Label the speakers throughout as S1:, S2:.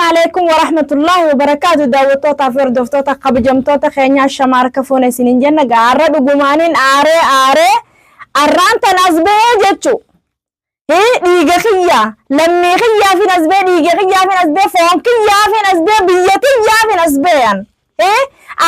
S1: عليكم ورحمة الله وبركاته. داوتوتا فردوفتوتا قبجمتوتا خينيا الشماركة فوني سنين جنة قارة دقمانين آري أرانتا نزبه جتشو هي ديغا خيا لمي خيا في نزبه ديغا خيا في نزبه فون خيا في نزبه بيتي خيا في نزبه هي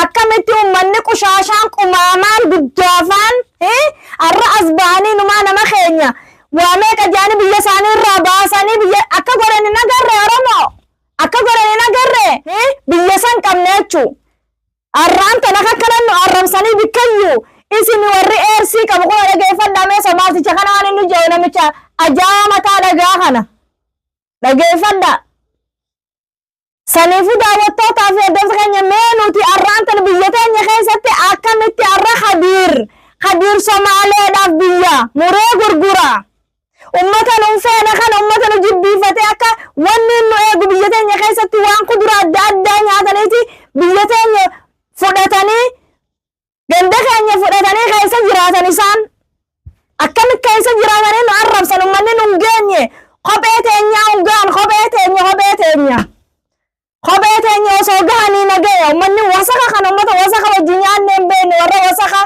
S1: أكمتي ومنك وشاشان قمامان قدافان هي الرأس باني نما خينيا واميك جانب يساني الرباساني أكا قراني نقر رمو أكا قراني نقر بيسان كمنيتشو أرانتا نخكرنو أرمساني بكيو إسمي ورّي إرسي كبقوا لغاية فدامي سمارتي چخناني نجونا مچا أجامتا لغاخنا لغاية فدا سنفو داوتوتا في الدفقين يمينوتي أرانتا بيتين يخيستي أكامتي أرى خدير سومالي داف بيا مري غرغرا أمتا ننفينا خان أمتا نجبي فتاكا وننو إيقو بيتين يخيستي وان قدرات دادان ياتنيتي بيتين فدتاني ganda keenya fudhatanii keessa jiraatan isaan akkamit keessa jiraatanii nu arrabsan ummanni nu geenye kophee teenya osoo gahanii nagaya ummanni wasaka kan ummata wasaka wajjin nyaanne hin beekne warra wasaka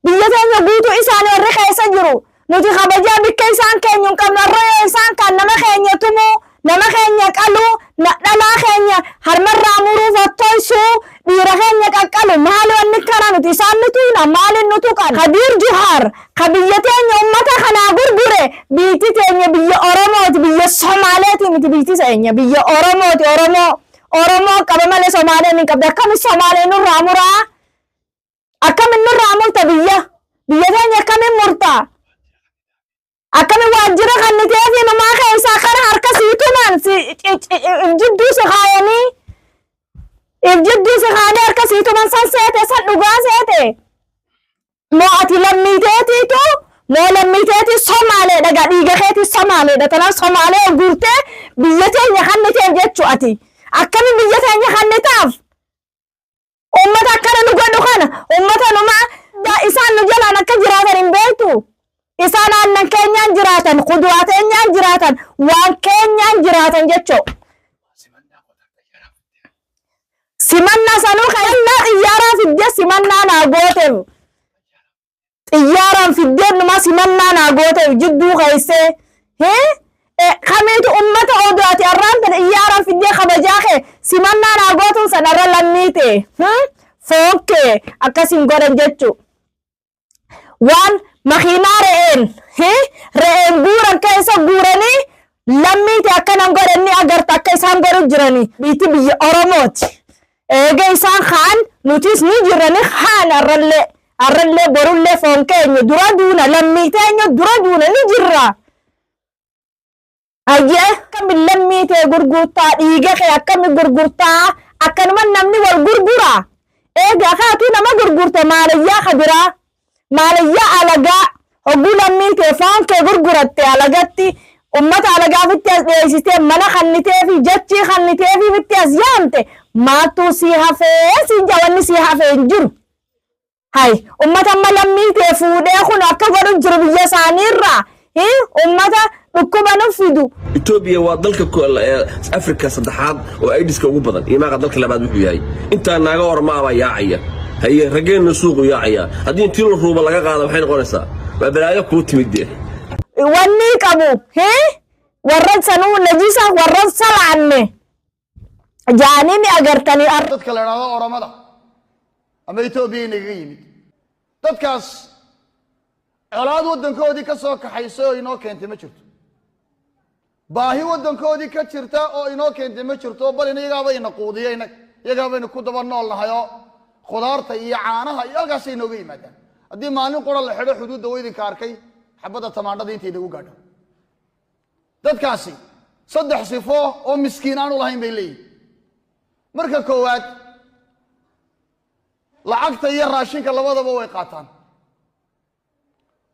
S1: biyya teenya guutuu isaanii warri keessa jiru nuti kabajaa bikka isaan keenya hin qabne arroyo isaan kan nama keenya tumuu nama keenya qaluu dhalaa keenya harmarraa muruu fattoysuu dhiira keenya qaqqalu maali wanni kana nuti isaan nutuuna maalin nutu kan Kadir Juhar ka biyya teenya ummata kanaa gurgure biitti teenya biyya Oromooti biyya Somaaleeti miti biitti teenya biyya Oromooti Oromoo qaba malee Somaaleen hin qabde akkami Somaaleen nurraa muraa akkami nurraa murta biyya teenya akkami murtaa akkami waajjira kan nitee fi namaa keessaa kana harka siituman jidduu si kaayanii Ibjiddu si khane harka siituman san seete san dhugaa seete moo ati lammiteetiitu moo lammiteeti Somaalee dhaga dhiiga keeti Somaalee dha tanaan Somaalee gurtee biyya teenya kanniteef jechuu ati akkami biyya teenya kannitaaf ummata akkana nu godhu kana ummata numa isaan nu jalaan akka jiraatan hin beektu isaan aannan keenyaan jiraatan kuduraa teenyaan jiraatan waan keenyaan jiraatan jechuu simanna sanuu kayalla xiyyaaraan fidde simannaa naa gooteef xiyyaaraan fidde numa simannaa naa gooteef jidduu keeysee kamiitu ummata oduati arraanta xiyyaaraan fidde kabajaa kee simannaa naa gootuun sanarra lammiite foonkee akkasin godhan jechu waan makiinaa re'een guuran keessa guuranii lammiite akkanan godhanni agarta akka isaan godhu jirani biitti biyya Oromooti eega isaan kaan nutis ni jirani kaan arrallee borullee foon keenya dura duuna lammii teenya dura duuna ni jirra ayyee akkami lammii tee gurgurtaa dhiiga kee akkami gurgurtaa akkanuma namni wal gurgura eega akaatuu nama gurgurte maalayyaa kadiraa maalayyaa alagaa hogguu lammii tee foon kee gurguratte alagatti ummata alagaafitti as dheessitee mana kannitee fi jachii kannitee fi bitti as yaamte maattuu si hafee si jawanni si hafee hin jiru hay ummata amma lammii tee fuudhee kun akka godhu jiru biyya isaaniirraa ummata dhukkuba nu fidu
S2: Ethiopia waa dalka Afrika saddexaad oo AIDS-ka ugu badan iimaaqa dalka labaad wuxuu yahay inta naaga ormaaba yaacaya haye rageen suuq yaacaya hadii intii la ruuba laga qaado waxay noqonaysaa waa balaayo ku timid
S1: wanni qabu warran sanuu najisa warran salaanne jaanini agartani
S3: dadka la yiraahdo Oromada ama Ethiopia inaga yimid dadkaas colaad wadankoodii ka soo kaxayso inoo keentay ma jirto baahi wadankoodii ka jirta oo inoo keentay ma jirto bal inaga ina quudiyayna iyaga ku daba nool nahayo khudaarta iyo caanaha iyo halkaas inooga yimaadaan hadii maalin qora la xidho xuduudda weydinka arkay xabada tamaandhada intii lagu gaadho dadkaasi saddex sifo oo miskiin aan u lahayn bay leeyihiin marka koowaad lacagta iyo raashinka labadaba way qaataan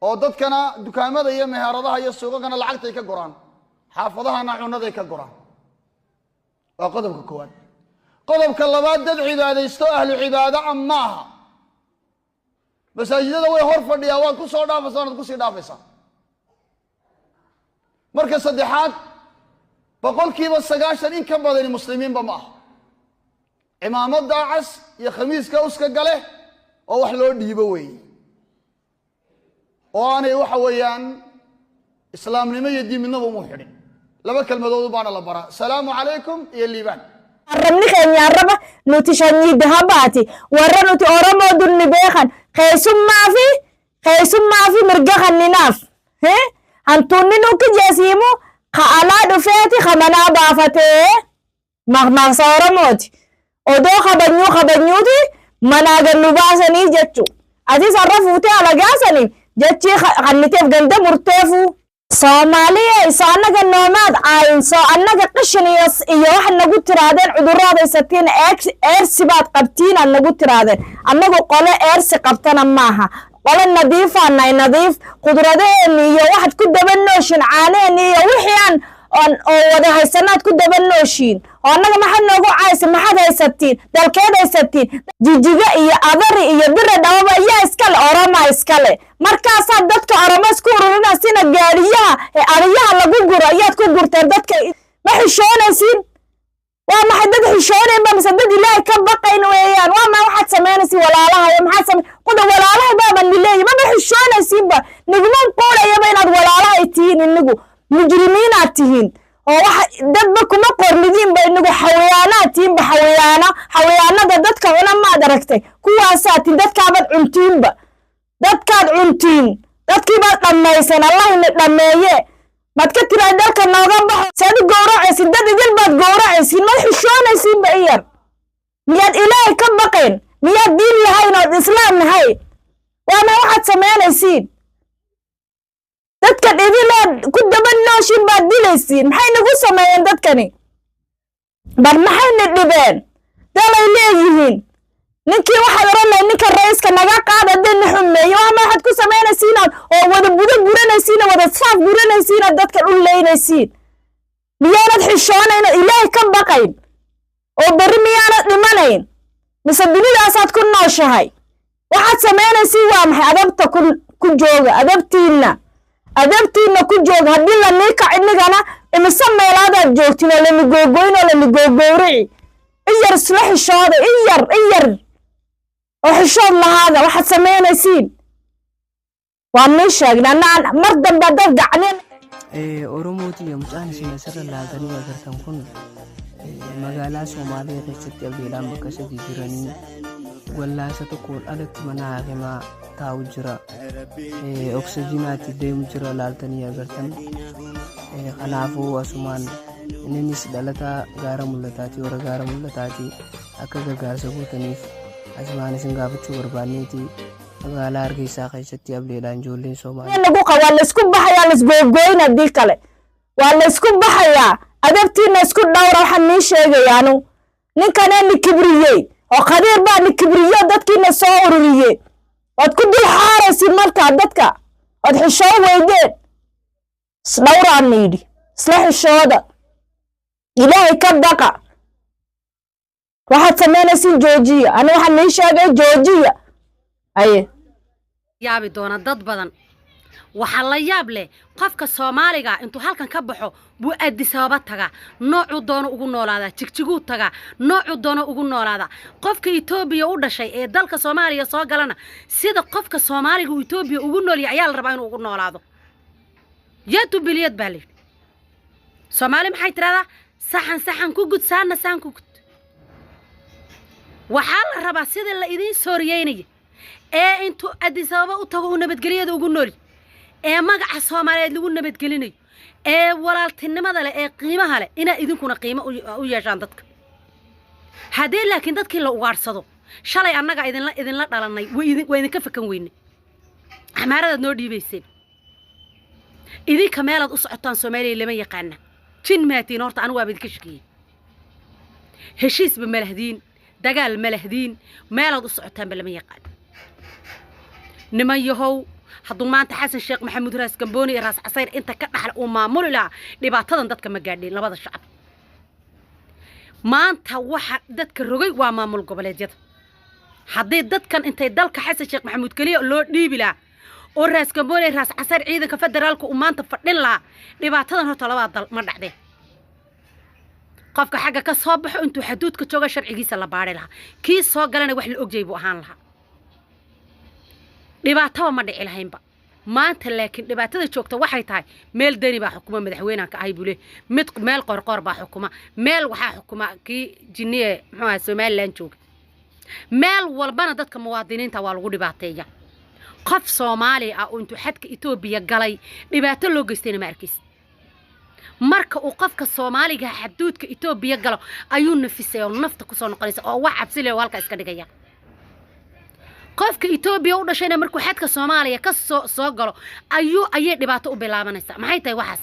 S3: oo dadkana dukaamada iyo meheradaha iyo suuqana lacagtay ka goraan xaafadahana cunaday ka goraan waa qodobka koowaad qodobka labaad dad cibaadaysto ahlu cibaado amaaha masaajidada way hor fadhiyaa waad ku soo dhaafaysaa waad ku sii dhaafaysaa marka saddexaad بقول كيف السجاشن إن كم بدن المسلمين بماه إمام الداعس يا خميس كوس كجله أو حلو ديبوي وأنا وحويان إسلام لما يدي من نبو محرم لما كلمة ضبان الله برا السلام عليكم يا الليبان
S1: ربني خير يا رب نوتشني بهباتي ورا نوتي أورمو دون بيخن خيسم ما في مرجع الناف ها هنتوني نوك جسيمو خالا دفاتي خمنا بافته ما صار موتي odoo kabanyuuti manaa gannu baasanii jechu ati sarra fuutee alagaasanii jechi kanniteef ganda murteefu Soomaaliya isaana gannoomaad aayinso annaga qishin iyo wax nagu tiraadeen cudurrada isatiin eersi baad qabtiin annagu tiraadeen annagu qole eersi qabtana maaha qole nadiifaanay nadiif qudradeeni iyo waxad ku dabanooshin caaneeni iyo wixii aan oo wada haysanaad ku dabanooshin oo annaga maxad noogu caaysi maxad haysatiin dalkeed haysatiin jijiga iyo adari iyo bire dhawaba ayaa iskale oroma iskale markaasaa dadka oroma isku ururina sina gaariyaha ee ariyaha lagu guro ayaad ku gurteen dadka ma xishoonaysiin waa maxay dad xishoonayba mise dad ilaahay ka baqayn weeyaan waa ma waxaad samaynaysi walaalaha iyo maxaad samay quda walaalaha baaban dileeyay ma xishoonaysiinba niguman qoolaya inaad walaalaha tihiin inagu mujrimiinaad tihiin oo wax dadba kuma qornidiin ba inagu xawayaanaad tihiin ba xawayaanada dadka cuna maad aragtay kuwaasaad tihiin dadkaabad cuntiinba dadkaad cuntiin dadkii baad dhammaysan allah ina dhammeeye maad ka tiraa dalka nooga baxo saad u gowracaysin dad idil baad gowracaysin ma xishoonaysiinba iyar miyaad ilaahay ka baqayn miyaad diin lahayn ood islaam nahayn waana waxaad samaynaysiin dadka idilaad ku dabanooshin baad dilaysiin maxay nagu sameeyeen dadkani bal maxayna dhibeen dalay leeyihiin ninkii waxaad oranay ninka ra'iiska naga qaada dad xumeeyo waxa waxaad ku sameynaysiin oo wada budo guranaysiin wada saaf guranaysiin dadka dhul leeynaysiin miyaanad xishoonayna ilaahay ka baqayn oo bari miyaanad dhimanayn mise dunidaasaad ku nooshahay waxaad sameynaysiin waa maxay adabta ku jooga adabtiina ku jooga haddii la niika cidnigana imise meelaadaad joogtiin oo lani googoyn oo lani googowrici iyar isla xishooda iyar oo xishood lahaada waxaad samaynaysiin waa nii sheegnaa mar dambe dad gacneen
S4: oromooti iyo mucaanisina sirra laadanii agartan kun magaalaa Soomaaliya keessatti abdiilaan bakka sadii jiranii wallaasa tokkoon alatti mana haakimaa taa'u jira oksijinaatti deemu jira laaltanii agartan kanaafuu asumaan innis dhalataa gaara mul'ataati warra gaara mul'ataati akka gargaarsa gootaniif asumaan isin gaafachuu barbaanneeti magaalaa Hargeysaa keessatti abdiilaan ijoolleen Soomaaliyaa
S1: nagu qawaa la isku baxayaa la isgoogooyna dii kale waa la isku baxayaa adabtiina isku dhawra waxaan nii sheegayaanu ninkanee ni kibriyey oo qadiir baa ni kibriyo dadkiina soo ururiyey waad ku dul xaaraysiin markaa dadka waad xishoo weydeen isdhawraan niidhi isla xishooda ilaahay ka baqa waxaad samaynaysiin joojiya ani waxaan nii sheegay joojiya aye
S5: yaabi doona dad badan waxa la yaab leh qofka Soomaaliga intuu halkan ka baxo buu Addis Ababa taga noocu doono ugu noolaada jigjigu taga noocu doono ugu noolaada qofka Itoobiya u dhashay ee dalka Soomaaliya soo galana sida qofka Soomaaliga uu Itoobiya ugu nool yahay ayaa la rabaa inuu ugu noolaado yadu biliyad bali Soomaali maxay tiraahdaa saxan ku gud saan ku gud waxa la rabaa sida la idin sooriyeynay ee intuu Addis Ababa u tago nabadgeliyada ugu nool ee magaca Soomaaliyeed lagu nabadgelinayo ee walaaltinimada leh ee qiimaha leh ina idinkuna qiimo u yeeshaan dadka hadii laakiin dadkii la ugaarsado shalay annaga idinla dhalanay way idinka fakan weynay amaarada noo dhiibayseen idinka meelaad u socotaan Soomaaliya lama yaqaan jin maatiin horta anu waa idinka shaqeeyay heshiisba malahdiin dagaal malahdiin meelaad u socotaan lama yaqaan niman yahow hadduu maanta Xasan Sheekh Maxamuud Raas Gambooni Raas Casayr inta ka dhaxal uu maamuli lahaa dhibaatadan dadka ma gaadhin labada shacab maanta waxa dadka rogay waa maamul goboleedyada haddii dadkan intay dalka Xasan Sheekh Maxamuud kaliya loo dhiibi lahaa oo Raas Gambooni Raas Casayr ciidanka federaalka uu maanta fadhin lahaa dhibaatadan horta labada dal ma dhacdeen qofka xagga ka soo baxo intuu xuduudka jooga sharcigiisa la baari lahaa kii soo galana wax la ogjay buu ahaan lahaa dhibaato ma dhici lahaynba maanta laakiin dhibaatada joogta waxay tahay meel dani baa xukuma madaxweynaha ka ahay buu leeyahay mid meel qorqor baa xukuma meel waxaa xukuma kii jinniye muxuu ahaa Somaliland jooga meel walbana dadka muwaadiniinta waa lagu dhibaateeyaa qof Soomaali ah oo intuu xadka Itoobiya galay dhibaato loo geystayna ma arkaysid marka uu qofka Soomaaliga xuduudka Itoobiya galo ayuu nafisay oo nafta ku soo noqonaysa oo wax cabsi leh halka iska dhigaya qofka Itoobiya u dhashayna markuu xadka Soomaaliya ka soo galo ayay dhibaato u bilaabanaysaa maxay tahay waxaas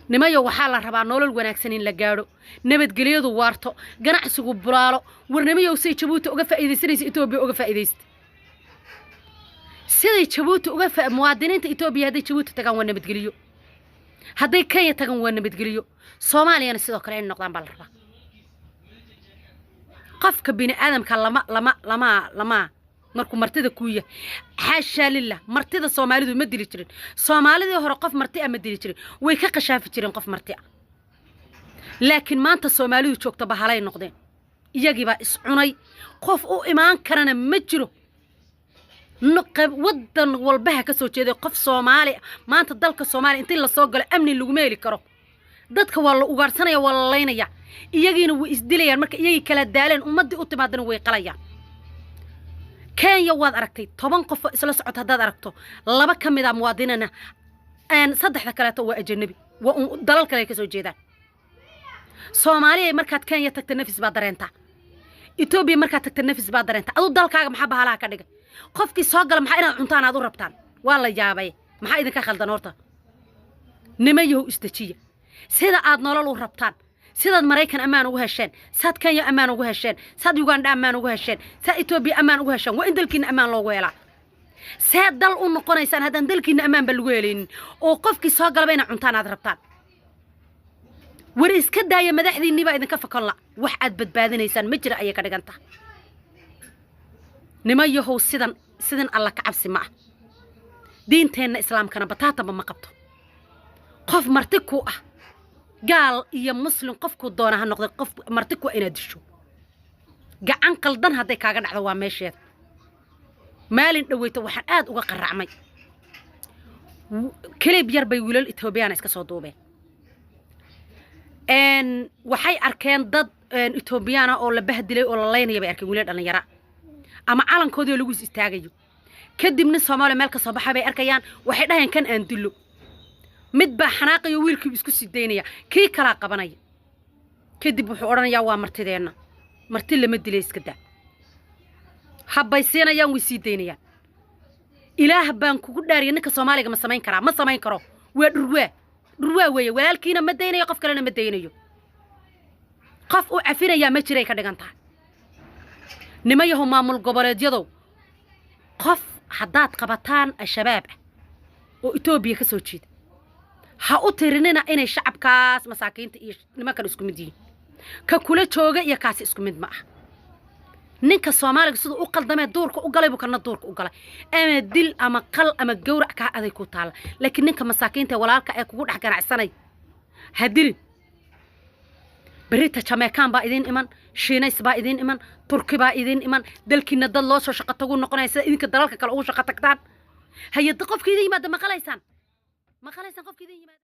S5: nimayo waxaa la rabaa nolol wanaagsan in la gaaro nabadgelyadu waarto ganacsigu bulaalo warnimiyo si Djibouti uga faa'iideysanaysa Itoobiya uga faa'iideysta siday Djibouti uga muwaadiniinta Itoobiya haday Djibouti tagaan waa nabadgelyo hadday Kenya tagaan waa nabadgelyo Soomaaliyana sidoo kale in noqdaan baa la rabaa qofka bini aadamka lama markuu martida ku yahay xaasha lillah martida Soomaalidu ma dili jirin Soomaalidii hore qof marti ama dili jirin way ka qashaafi jireen qof marti ah laakiin maanta Soomaalidu joogta bahalay noqdeen iyagii baa is cunay qof u imaan karana ma jiro نقب ودن والبها كسو جيدي قف Soomaali maanta dalka Soomaali intii la soo galo amni lagu meeli karo dadka waa la ugaarsanaya waa la leynaya iyagiina way isdilayaan marka iyagii kala daaleen ummadii u timaadana way qalayaan Kenya waad aragtay 10 qof isla socod hadaad aragto laba kamid ah muwaadinana saddexda kale waa ajnabi waa dalal kale ka soo jeedaan Soomaaliya markaad Kenya tagto nafis baa dareenta Itoobiya markaad tagto nafis baa dareenta adu dalkaaga maxaa bahalaha ka dhigay qofkii soo gal maxaa inaad cuntaan aad u rabtaan waa la yaabay maxaa idinka khaldan horta nimayo istajiya sida aad nolol u rabtaan sidaad Mareykan amaan ugu hesheen saad Kenya amaan ugu hesheen saad Uganda amaan ugu hesheen saad Itoobiya amaan ugu hesheen waa in dalkiina amaan loogu helaa saad dal u noqonaysaan haddaan dalkiina amaan ba lagu helin oo qofkii soo galba inaad cuntaan aad rabtaan war iska daaya madaxdiinni baa idinka fakan la wax aad badbaadinaysaan ma jira ayay ka dhiganta nimayahow sidan alla ka cabsi ma diinteena islaamkana bataataba ma qabto qof marti ku ah gaal iyo muslim qofku doona ha noqdo qof marti ku inaad disho gacan qaldan haday kaaga dhacdo waa meesheed maalin dhaweyto waxaan aad uga qaracmay كليب يربي ويلال إثيوبيان إسكسو دوبين waxay arkeen dad Ethiopian oo la bahdilay oo la leynaya bay arkeen wiilal dhalinyaro ama calankoodii lagu istaagayo kadibna Soomaali meel ka soo baxay bay arkayaan waxay dhaheen kan aan dilo mid ba xanaaqayo wiilkii isku sideynaya kii kala qabanaya kadib wuxuu oranayaa waa martideena marti lama dilay iska daa habaysiinayaan way sideynayaan ilaah baan kugu dhaariyay ninka Soomaaliga ma samayn kara ma samayn karo waa dhurwaa weeye walaalkiina ma deynayo qof kalena ma deynayo qof u cafinaya ma jiray ka dhigantaa nimayahu maamul goboleedyadu qof hadaad qabataan shabaab oo Itoobiya ka soo jeeda ha u tirinina inay shacabkaas masaakiinta iyo nimanka isku mid yihiin ka kula jooga iyo kaas isku mid ma ah ninka Soomaaliga sidoo u qaldamay duurka u galay buu kana duurka u galay ama dil ama qal ama gowrac ka aday ku taal laakiin ninka masaakiinta walaalka ay kugu dhax ganacsanay hadil بريتا جامايكان با إذين إمان شينيس با إذين إمان تركي با إذين إمان دلكينا دل لو سو شقة تقول نقنايسا إذنك دلالك كالأو شقة تكتان هيا دقف كيدي يماد ما خلايسان قف كيدي يماد